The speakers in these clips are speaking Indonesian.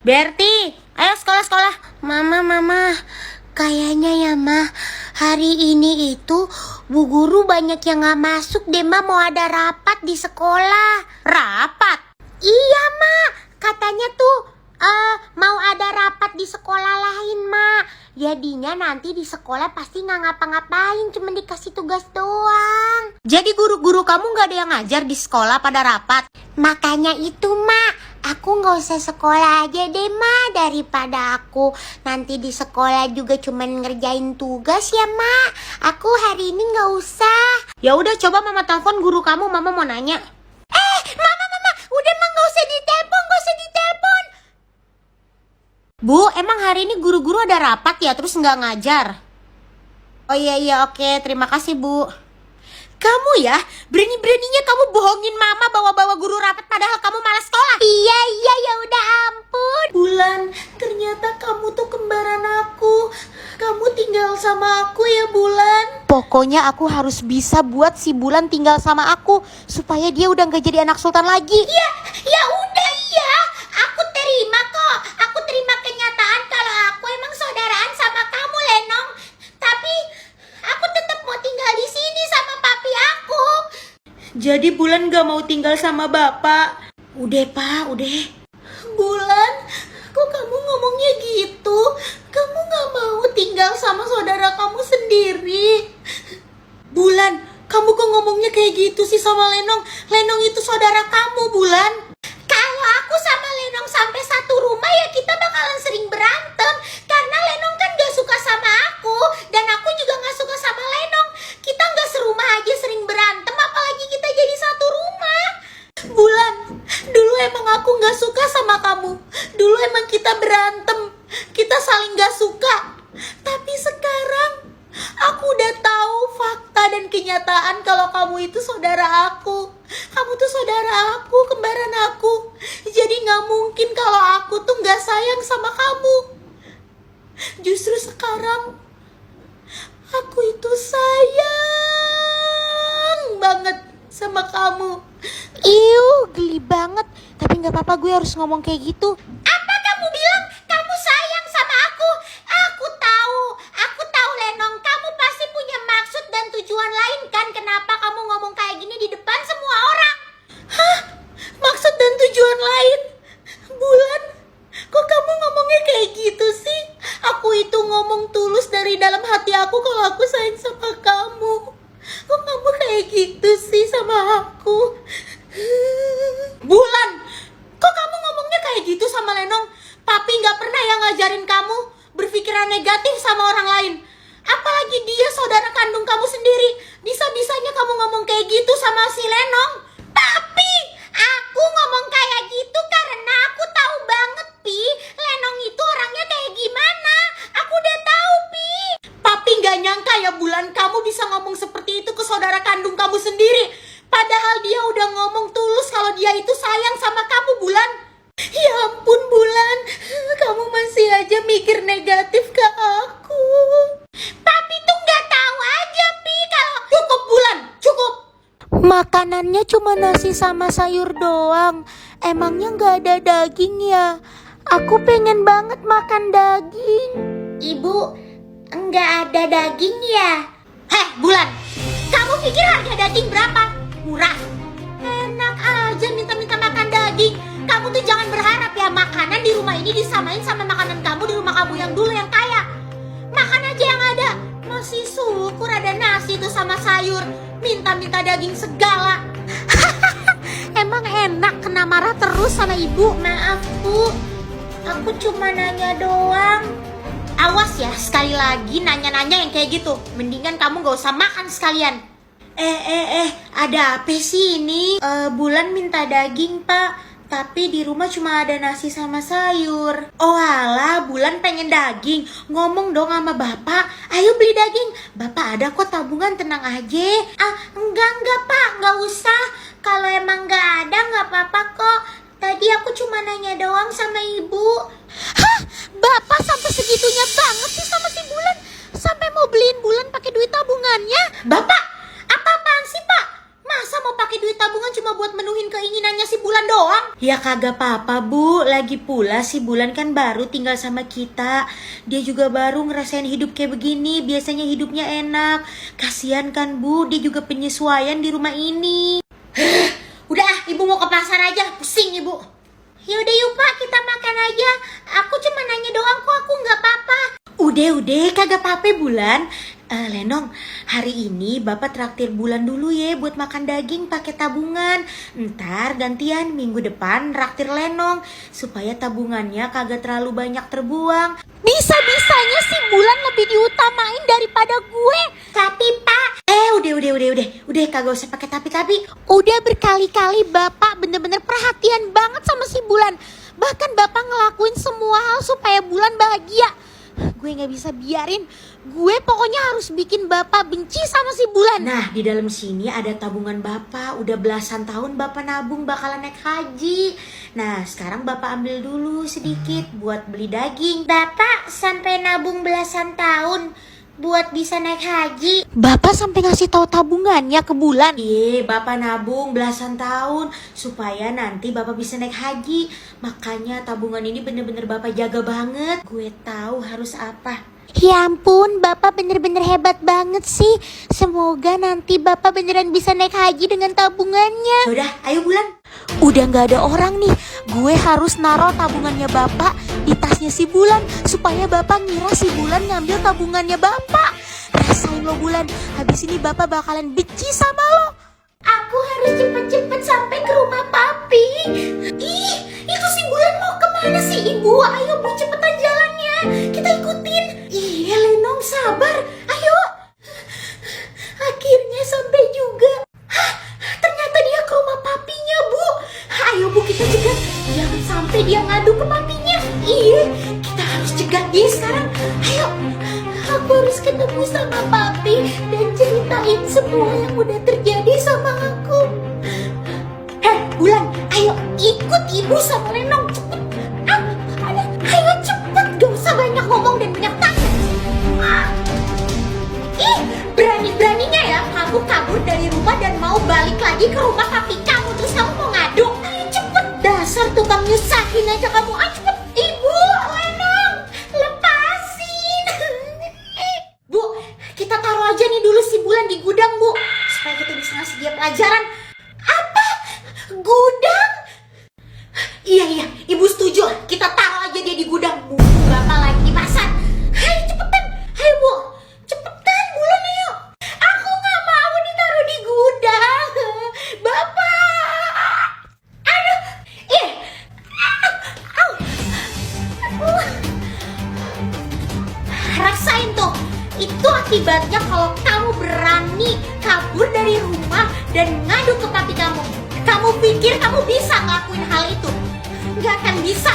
Berti, ayo sekolah. Mama, kayaknya ya Ma, hari ini itu Bu Guru banyak yang gak masuk deh Ma, mau ada rapat di sekolah. Rapat? Iya Ma, katanya tuh mau ada rapat di sekolah lain Ma. Jadinya nanti di sekolah pasti gak ngapa-ngapain, cuma dikasih tugas doang. Jadi guru-guru kamu gak ada yang ngajar di sekolah pada rapat? Makanya itu Ma, aku gak usah sekolah aja deh Ma, daripada aku nanti di sekolah juga cuman ngerjain tugas ya Ma. Aku hari ini gak usah. Ya udah, coba Mama telepon guru kamu, Mama mau nanya. Mama, udah Ma, gak usah ditelepon. Bu, emang hari ini guru-guru ada rapat ya, terus nggak ngajar? Oh iya, oke, terima kasih Bu. Kamu ya, berani-beraninya kamu bohongin Mama bawa-bawa guru rapat padahal kamu malas sekolah. Iya, ya udah ampun. Bulan, ternyata kamu tuh kembaran aku. Kamu tinggal sama aku ya Bulan. Pokoknya aku harus bisa buat si Bulan tinggal sama aku supaya dia udah nggak jadi anak sultan lagi. Ya udah iya. Aku terima kok. Aku terima kenyataan kalau aku emang saudaraan sama kamu, Lenong. Tapi aku tetap mau tinggal di sini sama papi aku. Jadi Bulan gak mau tinggal sama bapak? Udah Pak, udah. Bulan, kok kamu ngomongnya gitu? Kamu gak mau tinggal sama saudara kamu sendiri? Bulan, kamu kok ngomongnya kayak gitu sih sama Lenong? Lenong itu saudara kamu, Bulan. Kalau aku sama Lenong sampai satu rumah ya kita bakalan sering berantem. Karena Lenong kan gak suka sama aku. Dan aku juga gak suka sama Lenong. Kita gak serumah aja sering berantem, apalagi kita jadi satu rumah. Bulan, dulu emang aku gak suka sama kamu. Dulu emang kita berantem. Kita saling gak suka. Tapi sekarang aku udah tahu fakta dan kenyataan kalau kamu itu saudara aku. Kamu tuh saudara aku, kembaran aku. Jadi gak mungkin kalau aku tuh gak sayang sama kamu. Justru sekarang aku itu sayang banget sama kamu. Geli banget. Tapi gak apa-apa, gue harus ngomong kayak gitu. Apa kamu bilang kamu sayang sama aku? Aku tahu Lenong, kamu pasti punya maksud dan tujuan lain kan? Kenapa kamu ngomong kayak gini di depan semua orang? Hah? Maksud dan tujuan lain? Bulan, kok kamu ngomongnya kayak gitu sih? Aku itu ngomong tulus dari dalam hati aku kalau aku sayang sama kamu. Kok kamu kayak gitu sih sama aku? Bulan, kok kamu ngomongnya kayak gitu sama Lenong? Papi gak pernah yang ngajarin kamu berpikiran negatif sama orang lain. Apalagi dia saudara kandung kamu sendiri. Bisa-bisanya kamu ngomong kayak gitu sama si Lenong. Tapi aku ngomong kayak gitu karena aku tahu banget Pi, Lenong itu orangnya kayak gimana. Aku udah tahu Pi. Papi gak nyangka ya Bulan, kamu bisa ngomong seperti itu ke saudara kandung kamu sendiri. Padahal dia udah ngomong tulus kalau dia itu sayang sama kamu Bulan. Ya ampun Bulan, kamu masih aja mikir negatif ke aku. Papi tuh gak tahu aja Pi kalau... Cukup Bulan, cukup. Makanannya cuma nasi sama sayur doang. Emangnya gak ada daging ya? Aku pengen banget makan daging. Ibu, enggak ada daging ya? Heh Bulan, kamu pikir harga daging berapa? Murah. Enak aja minta-minta makan daging. Kamu tuh jangan berharap ya makanan di rumah ini disamain sama makanan kamu di rumah kamu yang dulu yang kaya. Makan aja yang ada. Masih syukur ada nasi tuh sama sayur. Minta-minta daging segala. Emang enak kena marah terus sama ibu. Maaf Bu, aku cuma nanya doang. Awas ya sekali lagi nanya-nanya yang kayak gitu. Mendingan kamu gak usah makan sekalian. Ada apa sih ini? Bulan minta daging Pak, tapi di rumah cuma ada nasi sama sayur. Oh alah, Bulan pengen daging. Ngomong dong sama bapak, ayo beli daging. Bapak ada kok tabungan, tenang aja. Enggak Pak, gak usah. Kalau emang gak ada gak apa-apa kok. Tadi aku cuma nanya doang sama ibu. Hah? Bapak sampai segitunya banget sih sama si Bulan? Sampai mau beliin Bulan pakai duit tabungannya? Bapak, apa-apaan sih Pak? Masa mau pakai duit tabungan cuma buat menuhin keinginannya si Bulan doang? Ya kagak apa-apa Bu, lagi pula si Bulan kan baru tinggal sama kita. Dia juga baru ngerasain hidup kayak begini, biasanya hidupnya enak. Kasian kan Bu, dia juga penyesuaian di rumah ini. Udah, Ibu mau ke pasar aja, pusing Ibu. Yaudah yuk Pak, kita makan aja. Aku cuma nanya doang kok, aku nggak apa-apa. Udah, kagak apa-apa Bulan. Lenong, hari ini Bapak traktir Bulan dulu ya buat makan daging pakai tabungan. Ntar gantian minggu depan traktir Lenong supaya tabungannya kagak terlalu banyak terbuang. Bisa-bisanya si Bulan lebih diutamain daripada gue. Tapi Pak, udah kagak usah pakai tapi. Udah berkali-kali Bapak bener-bener perhatian banget sama si Bulan. Bahkan Bapak ngelakuin semua hal supaya Bulan bahagia. Gue gak bisa biarin. Gue pokoknya harus bikin Bapak benci sama si Bulan. Nah, di dalam sini ada tabungan Bapak. Udah belasan tahun Bapak nabung bakalan naik haji. Nah, sekarang Bapak ambil dulu sedikit buat beli daging. Bapak sampai nabung belasan tahun buat bisa naik haji. Bapak sampai ngasih tahu tabungannya ke Bulan. Iya, Bapak nabung belasan tahun supaya nanti Bapak bisa naik haji. Makanya tabungan ini bener-bener Bapak jaga banget. Gue tahu harus apa. Ya ampun, Bapak bener-bener hebat banget sih. Semoga nanti Bapak beneran bisa naik haji dengan tabungannya. Udah, ayo Bulan. Udah gak ada orang nih. Gue harus naruh tabungannya Bapak di tasnya si Bulan supaya Bapak ngira si Bulan ngambil tabungannya Bapak. Rasain lo Bulan, habis ini Bapak bakalan benci sama lo. Aku harus cepet-cepet sampai ke rumah Papi. Ih, itu si Bulan mau kemana sih Ibu? Ayo Bu, cepetan jalannya. Kita ikutin. Iya Lenong, sabar. Ayo. Akhirnya sampai juga. Hah, ternyata dia ke rumah papinya Bu. Ayo Bu, kita cegat. Jangan sampai dia ngadu ke papinya. Iya, kita harus cegat dia sekarang. Ayo. Aku harus ketemu sama papi dan ceritain semua yang udah terjadi sama aku. Bulan, ayo ikut Ibu sama Lenong. Cepet. Ayo cepet. Gak usah banyak ngomong dan banyak tanya. Ih, berani-beraninya ya kamu kabur dari rumah dan mau balik lagi ke rumah papi kamu. Terus kamu mau ngadu. Ayo cepet. Dasar tukang nyusahin aja kamu. Ayo cepet. Ibu, Lenong, lepasin. Bu, kita taruh aja nih dulu si Bulan di gudang Bu, supaya kita bisa ngasih dia pelajaran. Apa? Gudang? Iya, Ibu setuju. Kita taruh aja dia di gudang. Bu, Bapak lagi di pasar. Ayo cepetan. Ayo Bu, cepetan Bulan ayo. Aku gak mau ditaruh di gudang. Bapak. Aduh. Rasain tuh. Itu akibatnya kalau kamu berani kabur dari rumah dan ngadu ke papi kamu. Kamu pikir kamu bisa ngelakuin hal itu? Gak akan bisa.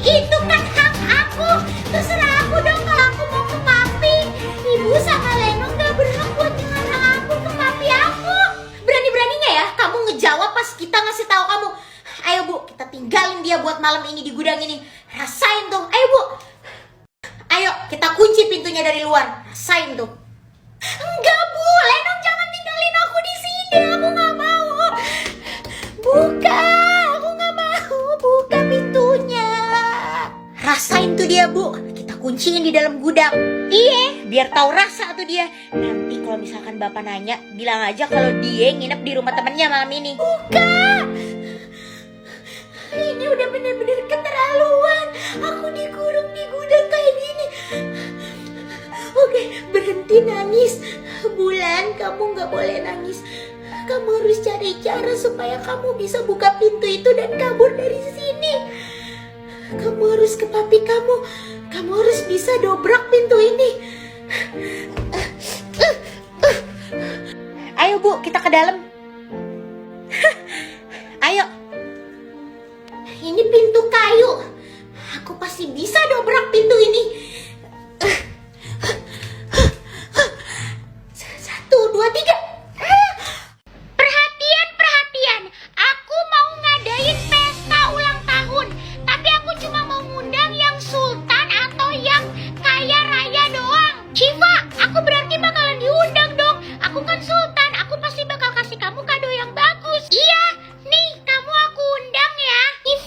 Itu kan hak aku. Terserah aku dong kalau aku mau ke papi. Ibu sama Lenong gak berhak buat ngelarang aku ke papi aku. Berani-beraninya ya kamu ngejawab pas kita ngasih tahu kamu. Ayo Bu, kita tinggalin dia buat malam ini di gudang ini. Rasain tuh. Ayo Bu. Ayo, kita kunci pintunya dari luar. Rasain tuh. Enggak Bu, Lenong jangan tinggalin aku di sini. Aku gak mau. Buka, aku gak mau. Buka pintunya. Rasain tuh dia Bu. Kita kunciin di dalam gudang. Iya, biar tahu rasa tuh dia. Nanti kalau misalkan Bapak nanya, bilang aja kalau dia nginep di rumah temannya malam ini. Buka. Ini udah bener-bener keterlaluan. Aku dikurung di gudang kayak gini. Oke, berhenti nangis. Bulan, kamu gak boleh nangis. Kamu harus cari cara supaya kamu bisa buka pintu itu dan kabur dari sini. Kamu harus ke papi kamu. Kamu harus bisa dobrak pintu ini. Ayo Bu, kita ke dalam. Ayo. Ini pintu kayu. Aku pasti bisa dobrak pintu ini. 1, 2, 3. Perhatian. Aku mau ngadain pesta ulang tahun. Tapi aku cuma mau ngundang yang sultan atau yang kaya raya doang. Shiva, aku berarti bakalan diundang dong. Aku kan sultan. Aku pasti bakal kasih kamu kado yang bagus. Iya, nih kamu aku undang ya. Nih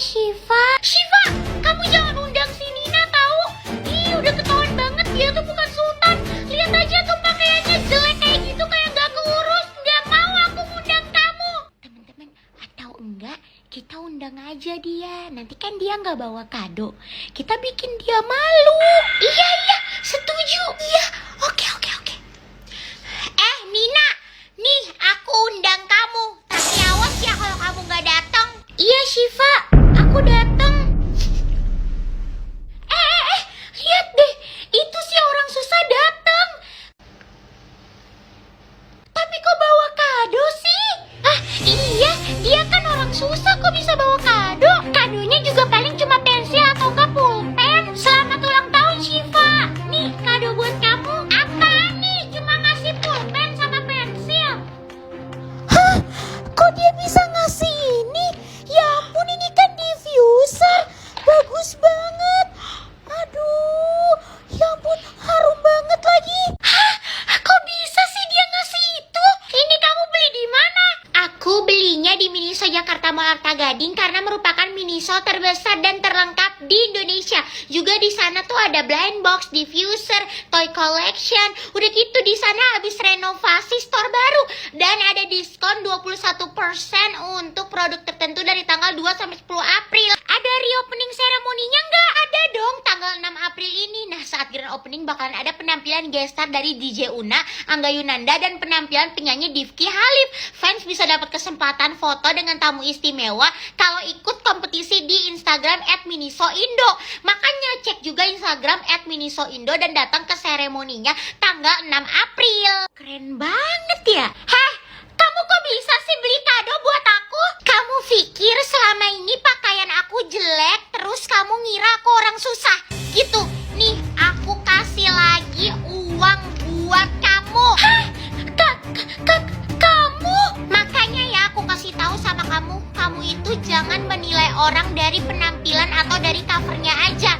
Syifa. Syifa, kamu jangan undang si Nina tahu. Ih, udah ketahuan banget dia tuh bukan sultan. Lihat aja tuh pakaiannya jelek kayak gitu, kayak gak keurus. Gak mau aku undang kamu. Teman-teman, atau enggak kita undang aja dia. Nanti kan dia nggak bawa kado. Kita bikin dia malu. Iya, setuju. Iya, oke. Nina, nih aku undang kamu. Tapi awas ya kalau kamu nggak datang. Iya Syifa, aku datang. Lihat deh, itu si orang susah datang. Tapi kok bawa kado sih? Iya, dia kan orang susah kok bisa bawa kado. Kadonya juga paling cuma pensil atau enggak pulpen. Selamat ulang tahun Syifa. Nih kado buat kamu. Apa nih? Cuma ngasih pulpen sama pensil. Hah? Kok dia bisa ngasih ini? Ya ampun, ini kan diffuser. Bagus banget. Aduh, ya ampun, harum banget lagi. Hah? Kok bisa sih dia ngasih itu? Ini kamu beli di mana? Aku belinya di Miniso Jakarta Mall Arta Gading karena merupakan Miniso terbesar dan terlengkap di Indonesia. Juga di sana tuh ada blind box, diffuser, toy collection. Udah gitu di sana habis renovasi store baru dan ada diskon 21% untuk produk tertentu dari tanggal 2 sampai 10 April. Ada reopening seremoninya nggak? Ada dong tanggal 6 April ini. Nah, saat grand opening bakalan ada penampilan guest star dari DJ Una, Angga Yunanda, dan penampilan penyanyi Difki Halif. Fans bisa dapat kesempatan foto dengan tamu istimewa kalau ikut kompetisi di Instagram @minisoindo. Makanya cek juga Instagram @minisoindo dan datang ke seremoninya tanggal 6 April. Keren banget ya. Heh, kamu kok bisa sih beli kado buat aku? Kamu pikir selama ini pakaian aku jelek terus kamu ngira aku orang susah? Gitu. Nih, aku kasih lagi uang buat kamu. Hah? Kamu? Makanya ya aku kasih tahu sama kamu, kamu itu jangan menilai orang dari penampilan atau dari covernya aja.